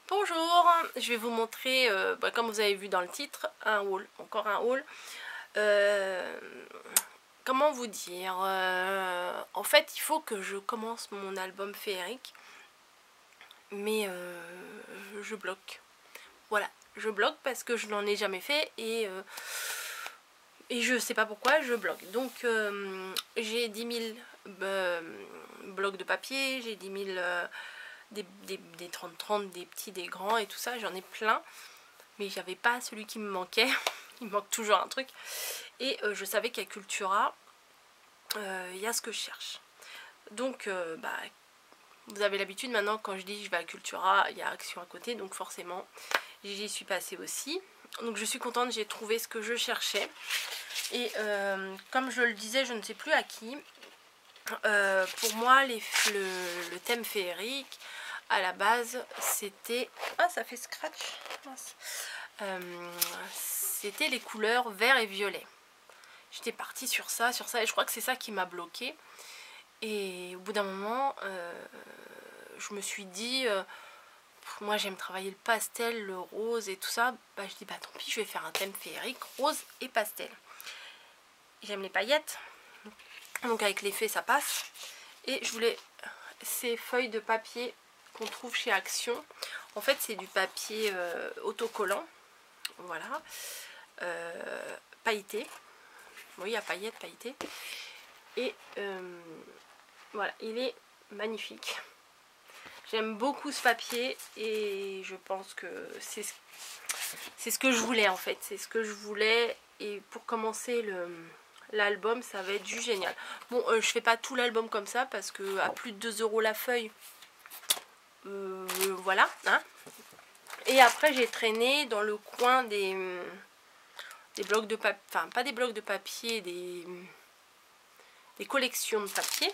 Bonjour, je vais vous montrer, comme vous avez vu dans le titre, un haul, encore un haul. Comment vous dire, en fait il faut que je commence mon album féerique, mais je bloque. Voilà, je bloque parce que je n'en ai jamais fait et je sais pas pourquoi je bloque. Donc j'ai 10 000 blocs de papier, j'ai 10 000 des 30-30, des petits, des grands et tout ça, j'en ai plein. Mais j'avais pas celui qui me manquait. Il me manque toujours un truc. Et je savais qu'à Cultura, il y a ce que je cherche. Donc vous avez l'habitude maintenant, quand je dis je vais à Cultura, il y a Action à côté, donc forcément j'y suis passée aussi. Donc je suis contente, j'ai trouvé ce que je cherchais. Et comme je le disais, je ne sais plus à qui, pour moi le thème féerique à la base c'était... Ah, ça fait scratch. C'était les couleurs vert et violet. J'étais partie sur ça et je crois que c'est ça qui m'a bloquée. Et au bout d'un moment je me suis dit moi j'aime travailler le pastel, le rose et tout ça. Je dis tant pis, je vais faire un thème féerique rose et pastel. J'aime les paillettes, donc avec l'effet ça passe. Et je voulais ces feuilles de papier qu'on trouve chez Action. En fait c'est du papier autocollant, voilà, pailleté. Oui, à paillettes, pailleté. Et voilà, il est magnifique. J'aime beaucoup ce papier et je pense que c'est ce que je voulais en fait. C'est ce que je voulais. Et pour commencer l'album, ça va être du génial. Bon, je fais pas tout l'album comme ça parce que à plus de 2 € la feuille, voilà. Hein. Et après, j'ai traîné dans le coin des blocs de papier, enfin pas des blocs de papier, des collections de papier.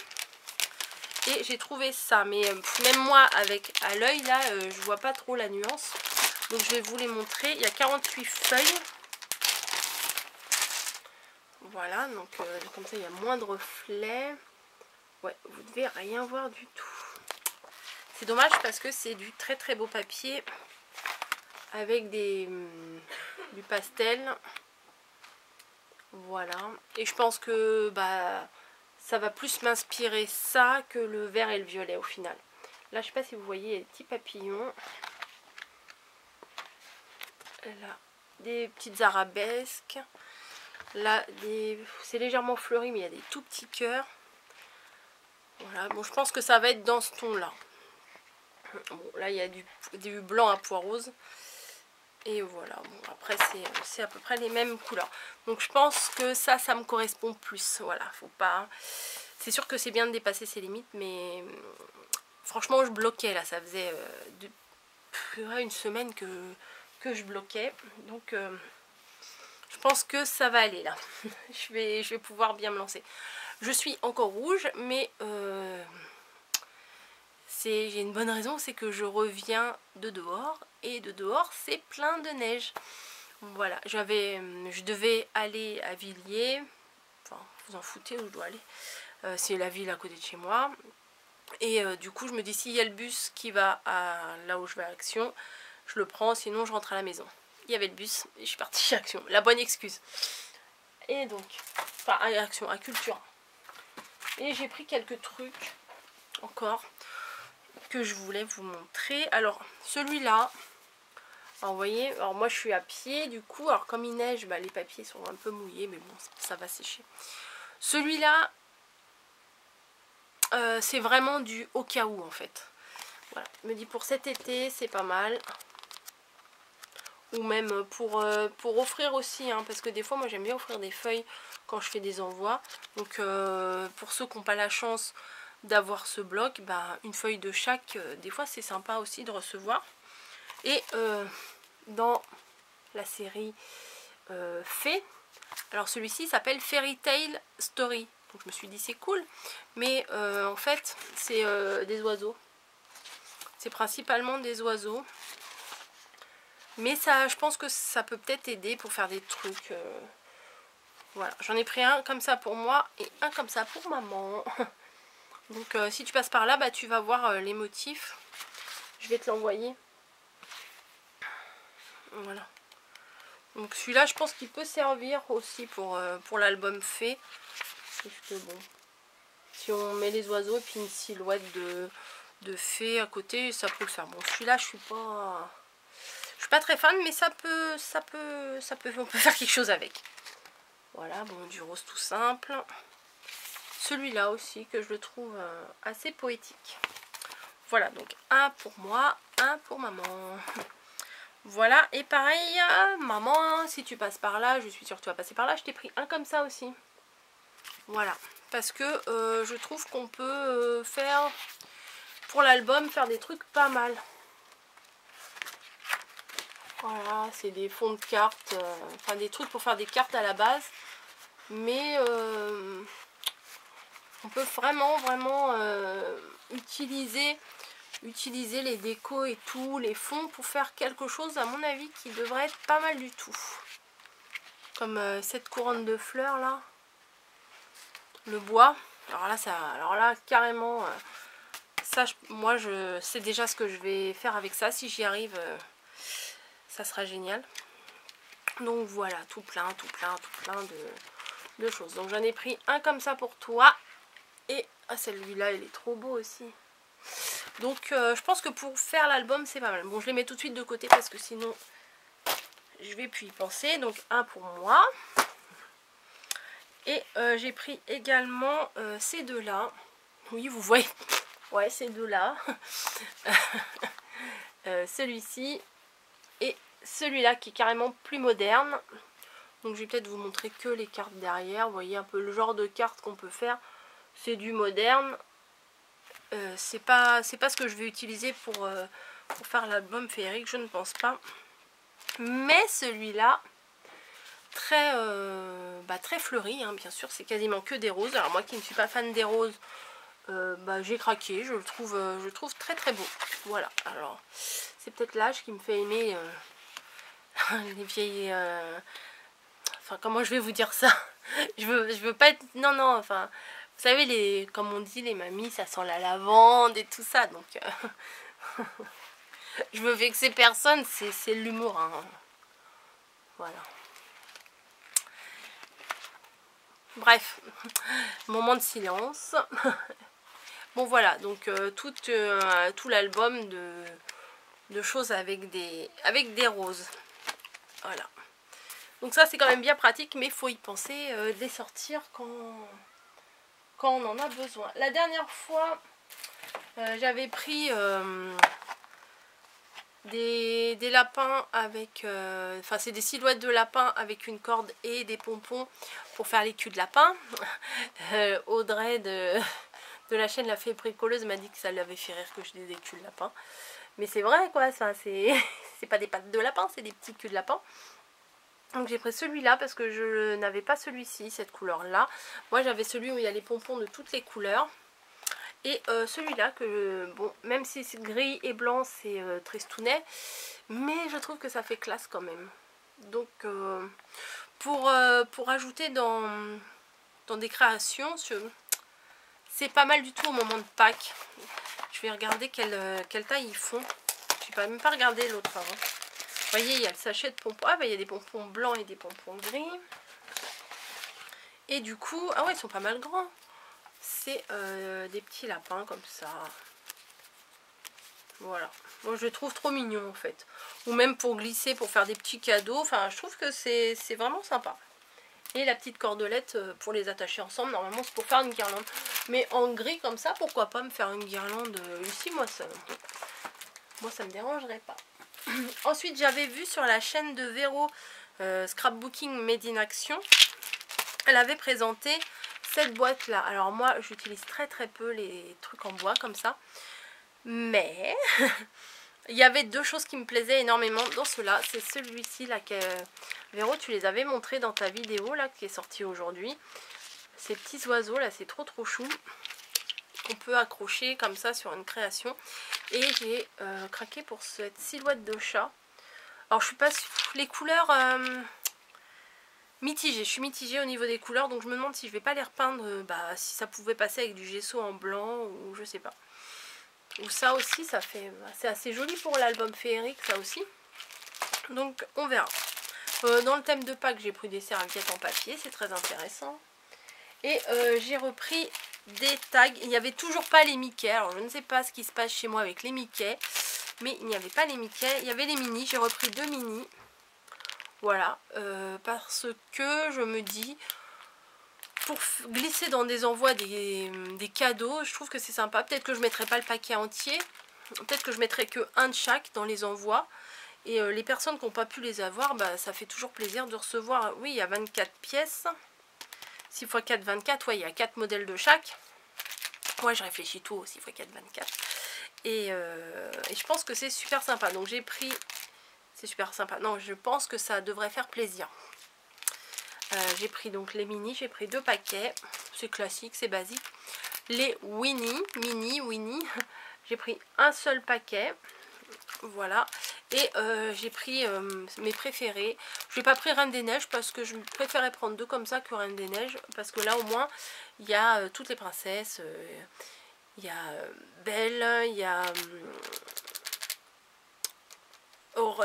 Et j'ai trouvé ça, mais même moi avec à l'œil là, je vois pas trop la nuance. Donc je vais vous les montrer. Il y a 48 feuilles. Voilà, donc comme ça il y a moins de reflets. Ouais, vous devez rien voir du tout. C'est dommage parce que c'est du très très beau papier avec du pastel. Voilà, et je pense que ça va plus m'inspirer ça que le vert et le violet au final. Là, je sais pas si vous voyez les petits papillons. Là, des petites arabesques. Là, c'est légèrement fleuri, mais il y a des tout petits cœurs. Voilà, bon, je pense que ça va être dans ce ton-là. Bon, là, il y a du blanc à pois rose. Et voilà, bon, après c'est à peu près les mêmes couleurs. Donc je pense que ça me correspond plus. Voilà, faut pas... C'est sûr que c'est bien de dépasser ses limites, mais franchement je bloquais là. Ça faisait une semaine que je bloquais. Donc je pense que ça va aller là. je vais pouvoir bien me lancer. Je suis encore rouge, mais j'ai une bonne raison, c'est que je reviens de dehors. Et de dehors, c'est plein de neige. Voilà, je devais aller à Villiers. Enfin, vous en foutez où je dois aller. C'est la ville à côté de chez moi. Et du coup, je me dis, s'il y a le bus qui va là où je vais à Action, je le prends, sinon je rentre à la maison. Il y avait le bus et je suis partie chez Action. La bonne excuse. Et donc, enfin, à Action, à Cultura. Et j'ai pris quelques trucs encore que je voulais vous montrer. Alors, celui-là... Alors vous voyez, alors moi je suis à pied du coup, alors comme il neige, les papiers sont un peu mouillés, mais bon, ça va sécher. Celui-là, c'est vraiment du au cas où en fait. Voilà, je me dis pour cet été, c'est pas mal. Ou même pour offrir aussi, hein, parce que des fois moi j'aime bien offrir des feuilles quand je fais des envois. Donc pour ceux qui n'ont pas la chance d'avoir ce bloc, une feuille de chaque, des fois c'est sympa aussi de recevoir. Et dans la série Fée, alors celui-ci s'appelle Fairy Tail Story, donc je me suis dit c'est cool, mais en fait c'est des oiseaux, c'est principalement des oiseaux, mais ça, je pense que ça peut peut-être aider pour faire des trucs. Voilà, j'en ai pris un comme ça pour moi et un comme ça pour maman. Donc si tu passes par là, tu vas voir les motifs. Je vais te l'envoyer. Voilà. Donc celui-là, je pense qu'il peut servir aussi pour l'album fée. Parce que bon, si on met les oiseaux et puis une silhouette de fée à côté, ça peut le faire. Bon, celui-là, je suis pas très fan, mais on peut faire quelque chose avec. Voilà, bon, du rose tout simple. Celui-là aussi, que je le trouve assez poétique. Voilà, donc un pour moi, un pour maman. Voilà, et pareil, maman, si tu passes par là, je suis sûre que tu vas passer par là, je t'ai pris un comme ça aussi. Voilà, parce que je trouve qu'on peut faire, pour l'album, faire des trucs pas mal. Voilà, c'est des fonds de cartes, enfin des trucs pour faire des cartes à la base. Mais on peut vraiment utiliser les décos et tout, les fonds pour faire quelque chose à mon avis qui devrait être pas mal du tout. Comme cette couronne de fleurs là, le bois. Alors là carrément, ça moi je sais déjà ce que je vais faire avec ça. Si j'y arrive, ça sera génial. Donc voilà, tout plein de choses. Donc j'en ai pris un comme ça pour toi. Et celui-là, il est trop beau aussi. Donc je pense que pour faire l'album, c'est pas mal. Bon, je les mets tout de suite de côté parce que sinon, je vais plus y penser. Donc un pour moi. Et j'ai pris également ces deux-là. Oui, vous voyez. Ouais, ces deux-là. Celui-ci. Et celui-là qui est carrément plus moderne. Donc je vais peut-être vous montrer que les cartes derrière. Vous voyez un peu le genre de cartes qu'on peut faire. C'est du moderne. C'est pas ce que je vais utiliser pour faire l'album féerique, je ne pense pas. Mais celui-là, très fleuri, hein, bien sûr, c'est quasiment que des roses. Alors moi qui ne suis pas fan des roses, j'ai craqué, je le trouve très très beau. Voilà, alors c'est peut-être l'âge qui me fait aimer les vieilles... Enfin, comment je vais vous dire ça? je veux pas être... Non, enfin... Vous savez, comme on dit, les mamies, ça sent la lavande et tout ça. Donc, je veux vexer personne, c'est l'humour. Hein. Voilà. Bref, moment de silence. Bon, voilà, donc tout l'album de choses avec des roses. Voilà. Donc ça, c'est quand même bien pratique, mais il faut y penser de les sortir quand on en a besoin. La dernière fois, j'avais pris des lapins avec... Enfin, c'est des silhouettes de lapins avec une corde et des pompons pour faire les culs de lapin. Audrey de la chaîne La Fée Bricoleuse m'a dit que ça lui avait fait rire que je dise des culs de lapin. Mais c'est vrai, quoi, ça, c'est pas des pattes de lapin, c'est des petits culs de lapin. Donc j'ai pris celui-là parce que je n'avais pas celui-ci, cette couleur-là. Moi j'avais celui où il y a les pompons de toutes les couleurs. Et celui-là, que bon, même si c'est gris et blanc, c'est tristounet. Mais je trouve que ça fait classe quand même. Donc pour ajouter dans des créations, c'est pas mal du tout au moment de Pâques. Je vais regarder quelle taille ils font. Je n'ai même pas regardé l'autre avant. Vous voyez, il y a le sachet de pompons. Ah, bah, il y a des pompons blancs et des pompons gris. Et du coup, ah ouais, ils sont pas mal grands. C'est des petits lapins comme ça. Voilà. Moi, je les trouve trop mignons en fait. Ou même pour glisser, pour faire des petits cadeaux. Enfin, je trouve que c'est vraiment sympa. Et la petite cordelette pour les attacher ensemble. Normalement, c'est pour faire une guirlande. Mais en gris comme ça, pourquoi pas me faire une guirlande ici, moi, ça me dérangerait pas. Ensuite, j'avais vu sur la chaîne de Véro Scrapbooking Made in Action, elle avait présenté cette boîte là. Alors moi j'utilise très peu les trucs en bois comme ça, mais il y avait deux choses qui me plaisaient énormément dans cela. C'est celui-ci là que Véro, tu les avais montré dans ta vidéo là qui est sortie aujourd'hui. Ces petits oiseaux là, c'est trop chou, qu'on peut accrocher comme ça sur une création. Et j'ai craqué pour cette silhouette de chat. Alors je suis pas les couleurs mitigées. Je suis mitigée au niveau des couleurs, donc je me demande si je vais pas les repeindre. Si ça pouvait passer avec du gesso en blanc ou je sais pas. Ou ça aussi, ça fait, c'est assez joli pour l'album féerique, ça aussi. Donc on verra. Dans le thème de Pâques, j'ai pris des serviettes en papier, c'est très intéressant. Et j'ai repris des tags. Il n'y avait toujours pas les Mickey. Alors je ne sais pas ce qui se passe chez moi avec les Mickey. Mais il n'y avait pas les Mickey. Il y avait les mini. J'ai repris 2 mini. Voilà. Parce que je me dis, pour glisser dans des envois des cadeaux, je trouve que c'est sympa. Peut-être que je ne mettrai pas le paquet entier. Peut-être que je mettrai que un de chaque dans les envois. Et les personnes qui n'ont pas pu les avoir, bah, ça fait toujours plaisir de recevoir. Oui, il y a 24 pièces. 6 x 4, 24. Ouais, il y a 4 modèles de chaque. Ouais, je réfléchis tout au 6 x 4, 24. Et je pense que c'est super sympa. Donc j'ai pris... C'est super sympa. Non, je pense que ça devrait faire plaisir. J'ai pris donc les mini. J'ai pris 2 paquets. C'est classique, c'est basique. Les Winnie. J'ai pris un seul paquet. Voilà. Et j'ai pris mes préférés. Je n'ai pas pris Reine des Neiges parce que je préférais prendre 2 comme ça que Reine des Neiges. Parce que là au moins il y a toutes les princesses. Il y a Belle, il y a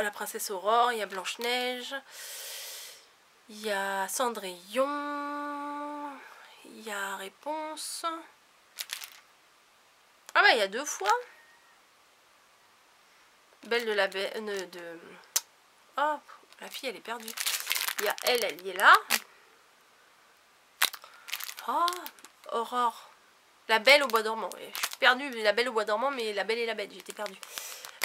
la princesse Aurore, il y a Blanche-Neige, il y a Cendrillon, il y a Réponse. Ah ouais, il y a 2 fois. Belle de la Belle de... Oh, la fille elle est perdue. Il y a elle y est là. Oh, Aurore. La Belle au bois dormant. Je suis perdue, la Belle au bois dormant, mais la Belle et la Bête, j'étais perdue.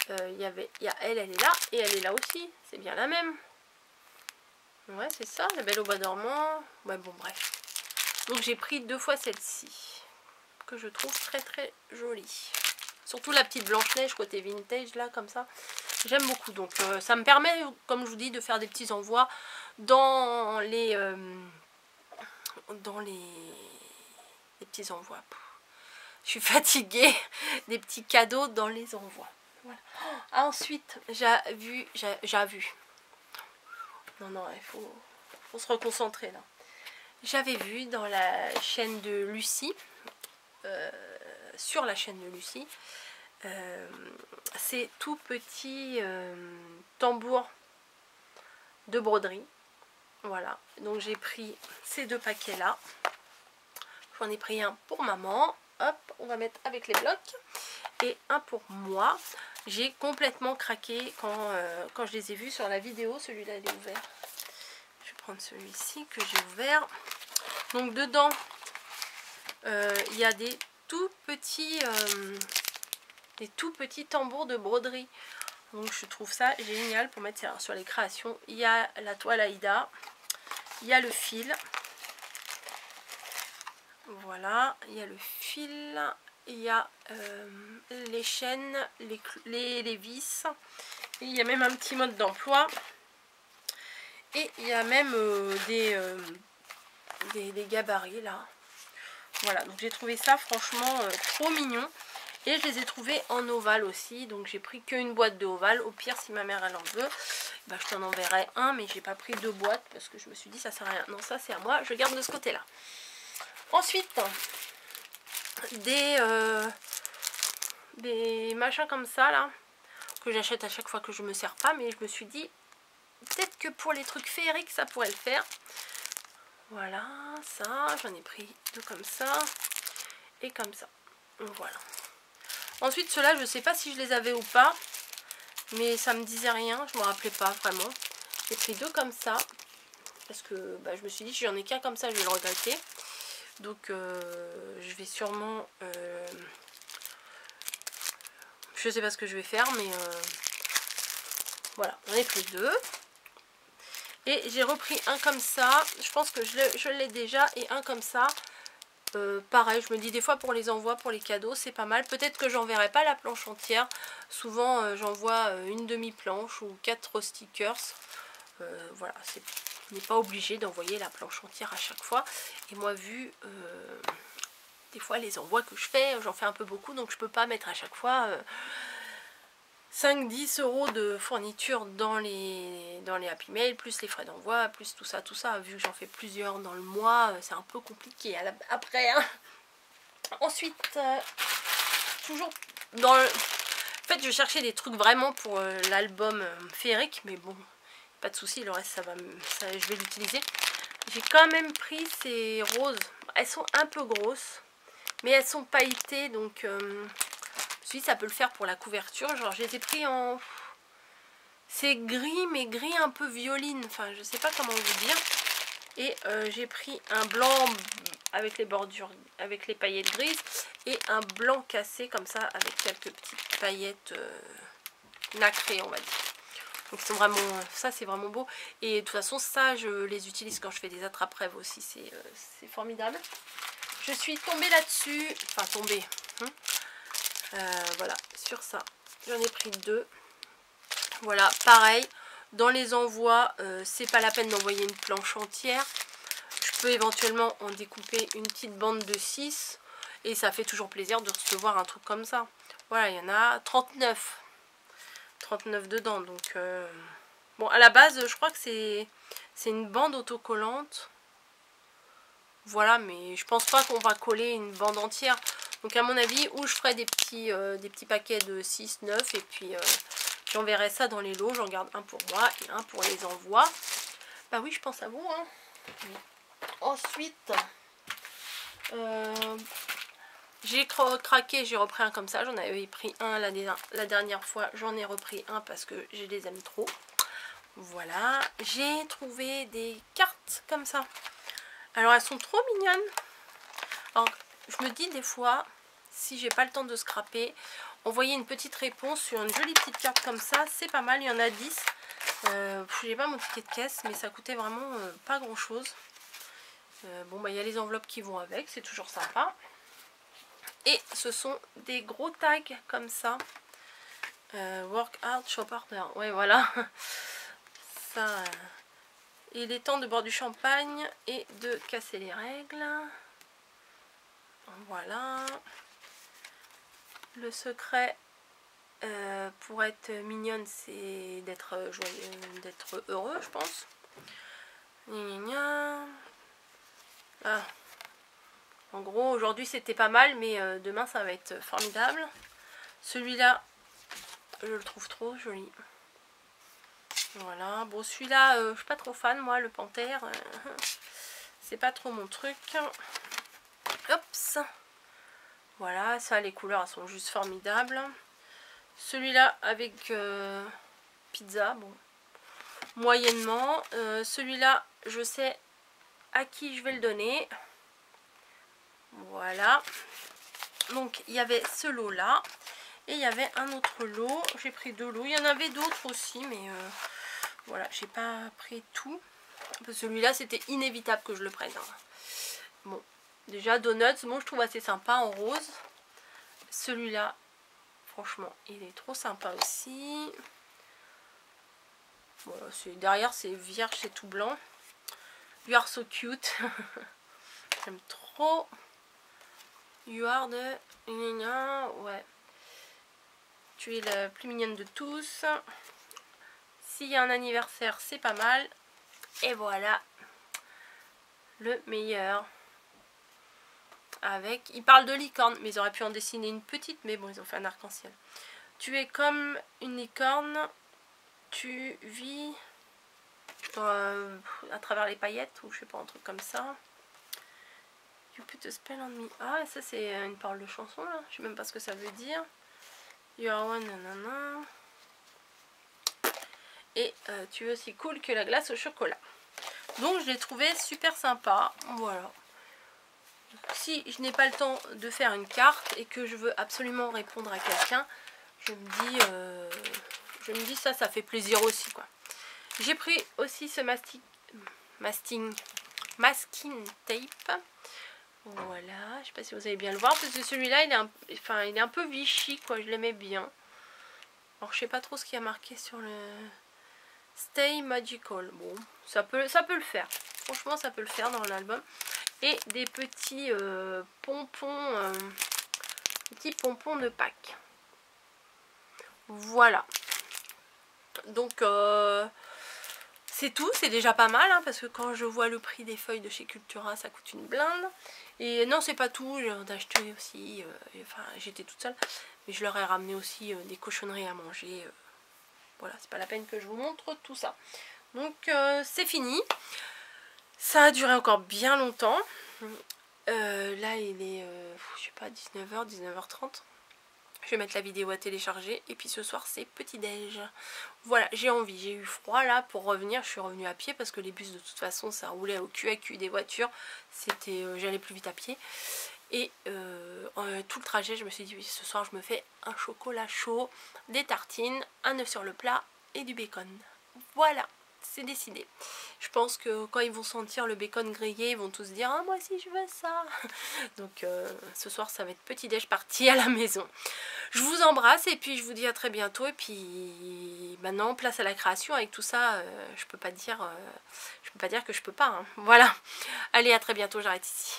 Il y a elle est là, et elle est là aussi. C'est bien la même. Ouais, c'est ça, la Belle au bois dormant. Ouais, bon, bref. Donc j'ai pris 2 fois celle-ci, que je trouve très très jolie. Surtout la petite Blanche-Neige côté vintage, là, comme ça. J'aime beaucoup. Donc ça me permet, comme je vous dis, de faire des petits envois dans les... les petits envois. Je suis fatiguée. Des petits cadeaux dans les envois. Voilà. Ensuite, j'ai vu. Non, il faut se reconcentrer là. J'avais vu dans la chaîne de Lucie, sur la chaîne de Lucie, ces tout petits tambours de broderie. Voilà. Donc j'ai pris ces 2 paquets là. J'en ai pris un pour maman. Hop, on va mettre avec les blocs. Et un pour moi. J'ai complètement craqué quand je les ai vus sur la vidéo. Celui-là, il est ouvert. Je vais prendre celui-ci que j'ai ouvert. Donc, dedans, il y a des tout petits tambours de broderie. Donc, je trouve ça génial pour mettre sur les créations. Il y a la toile Aïda. Il y a le fil. Voilà, il y a le fil. Il y a les chaînes, les vis. Et il y a même un petit mode d'emploi. Et il y a même des gabarits là. Voilà, donc j'ai trouvé ça franchement trop mignon. Et je les ai trouvés en ovale aussi. Donc j'ai pris qu'une boîte de ovale. Au pire, si ma mère elle en veut, bah, je t'en enverrai un. Mais j'ai pas pris 2 boîtes parce que je me suis dit ça sert à rien. Non, ça c'est à moi. Je garde de ce côté là. Ensuite, des machins comme ça là, que j'achète à chaque fois que je me sers pas, mais je me suis dit peut-être que pour les trucs féeriques ça pourrait le faire. Voilà, ça, j'en ai pris 2 comme ça et comme ça. Voilà. Ensuite ceux-là, je sais pas si je les avais ou pas, mais ça me disait rien, je me rappelais pas vraiment. J'ai pris 2 comme ça parce que bah, je me suis dit si j'en ai qu'un comme ça je vais le regretter. Donc je vais sûrement je sais pas ce que je vais faire, mais voilà, j'en ai pris 2. Et j'ai repris un comme ça. Je pense que je l'ai déjà. Et un comme ça. Pareil, je me dis des fois pour les envois, pour les cadeaux, c'est pas mal. Peut-être que j'enverrai pas la planche entière. Souvent, j'envoie une demi-planche ou 4 stickers. Voilà, on n'est pas obligé d'envoyer la planche entière à chaque fois. Et moi, vu des fois les envois que je fais, j'en fais un peu beaucoup. Donc je peux pas mettre à chaque fois 5-10 € de fourniture dans les Happy Mail, plus les frais d'envoi, plus tout ça. Vu que j'en fais plusieurs dans le mois, c'est un peu compliqué après. Hein. Ensuite, toujours dans le... fait je cherchais des trucs vraiment pour l'album féerique, mais bon, pas de souci, le reste je vais l'utiliser. J'ai quand même pris ces roses, elles sont un peu grosses, mais elles sont pailletées, donc je me suis dit ça peut le faire pour la couverture. Genre je les ai pris en... C'est gris, mais gris un peu violine, enfin je sais pas comment vous dire. Et j'ai pris un blanc avec les bordures, avec les paillettes grises, et un blanc cassé comme ça avec quelques petites paillettes nacrées, on va dire. Donc ils sont vraiment, ça c'est vraiment beau. Et de toute façon ça je les utilise quand je fais des attrape-rêves aussi, c'est formidable. Je suis tombée là-dessus, enfin tombée, voilà, sur ça. J'en ai pris 2. Voilà, pareil. Dans les envois, c'est pas la peine d'envoyer une planche entière. Je peux éventuellement en découper une petite bande de 6. Et ça fait toujours plaisir de recevoir un truc comme ça. Voilà, il y en a 39. 39 dedans. Donc, bon, à la base, je crois que c'est une bande autocollante. Voilà, mais je pense pas qu'on va coller une bande entière. Donc, à mon avis, ou je ferai des petits paquets de 6, 9. Et puis... j'enverrai ça dans les lots, j'en garde un pour moi et un pour les envois. Bah oui, je pense à vous. Hein. Oui. Ensuite, j'ai craqué, j'ai repris un comme ça. J'en avais pris un la dernière fois. J'en ai repris un parce que je les aime trop. Voilà. J'ai trouvé des cartes comme ça. Alors, elles sont trop mignonnes. Alors, je me dis des fois, si j'ai pas le temps de scraper... envoyer une petite réponse sur une jolie petite carte comme ça, c'est pas mal, il y en a 10. J'ai pas mon ticket de caisse, mais ça coûtait vraiment pas grand chose. Bon, bah il y a les enveloppes qui vont avec, c'est toujours sympa. Et ce sont des gros tags comme ça. Work hard, shop harder. Ouais, voilà. Ça, il est temps de boire du champagne et de casser les règles. Voilà. Le secret pour être mignonne, c'est d'être joyeux, d'être heureux, je pense. Ah. En gros, aujourd'hui c'était pas mal, mais demain ça va être formidable. Celui-là, je le trouve trop joli. Voilà. Bon, celui-là, je suis pas trop fan, moi, le panthère. C'est pas trop mon truc. Hop. Voilà, ça, les couleurs, elles sont juste formidables. Celui-là avec pizza, bon, moyennement. Celui-là, je sais à qui je vais le donner. Voilà. Donc, il y avait ce lot-là. Et il y avait un autre lot. J'ai pris 2 lots. Il y en avait d'autres aussi, mais voilà, j'ai pas pris tout. Celui-là, c'était inévitable que je le prenne. Hein. Bon, déjà, donuts, bon, je trouve assez sympa en rose. Celui-là, franchement, il est trop sympa aussi. Bon, derrière, c'est vierge, c'est tout blanc. You are so cute. J'aime trop. You are the... Ouais. Tu es la plus mignonne de tous. S'il y a un anniversaire, c'est pas mal. Et voilà. Le meilleur. Avec... Ils parlent de licorne, mais ils auraient pu en dessiner une petite. Mais bon, ils ont fait un arc-en-ciel. Tu es comme une licorne. Tu vis à travers les paillettes. Ou je sais pas, un truc comme ça. You put a spell on me. Ah, ça c'est une parole de chanson là. Je sais même pas ce que ça veut dire. You are one, nanana. Et tu es aussi cool que la glace au chocolat. Donc je l'ai trouvé super sympa. Voilà. Si je n'ai pas le temps de faire une carte et que je veux absolument répondre à quelqu'un, je me dis ça fait plaisir aussi quoi. J'ai pris aussi ce masking tape. Voilà, je sais pas si vous allez bien le voir parce que celui-là il est un peu Vichy quoi, je l'aimais bien. Alors je sais pas trop ce qu'il y a marqué sur le Stay Magical. Bon, ça peut le faire. Franchement, ça peut le faire dans l'album. Et des petits pompons de Pâques. Voilà. Donc c'est tout, c'est déjà pas mal hein, parce que quand je vois le prix des feuilles de chez Cultura, ça coûte une blinde. Et non, c'est pas tout, j'ai acheté aussi, enfin j'étais toute seule. Mais je leur ai ramené aussi des cochonneries à manger. Voilà, c'est pas la peine que je vous montre tout ça. Donc c'est fini. Ça a duré encore bien longtemps. Là il est, je sais pas, 19h, 19h30. Je vais mettre la vidéo à télécharger. Et puis ce soir c'est petit-déj. Voilà, j'ai envie, j'ai eu froid là pour revenir. Je suis revenue à pied parce que les bus de toute façon ça roulait au cul-à-cul des voitures. C'était, j'allais plus vite à pied. Et tout le trajet je me suis dit oui, ce soir je me fais un chocolat chaud, des tartines, un œuf sur le plat et du bacon. Voilà, c'est décidé. Je pense que quand ils vont sentir le bacon grillé, ils vont tous dire ah moi aussi je veux ça. Donc ce soir ça va être petit déj parti à la maison. Je vous embrasse et puis je vous dis à très bientôt. Et puis maintenant place à la création. Avec tout ça je peux pas dire que je peux pas, hein. Voilà, allez, à très bientôt, j'arrête ici.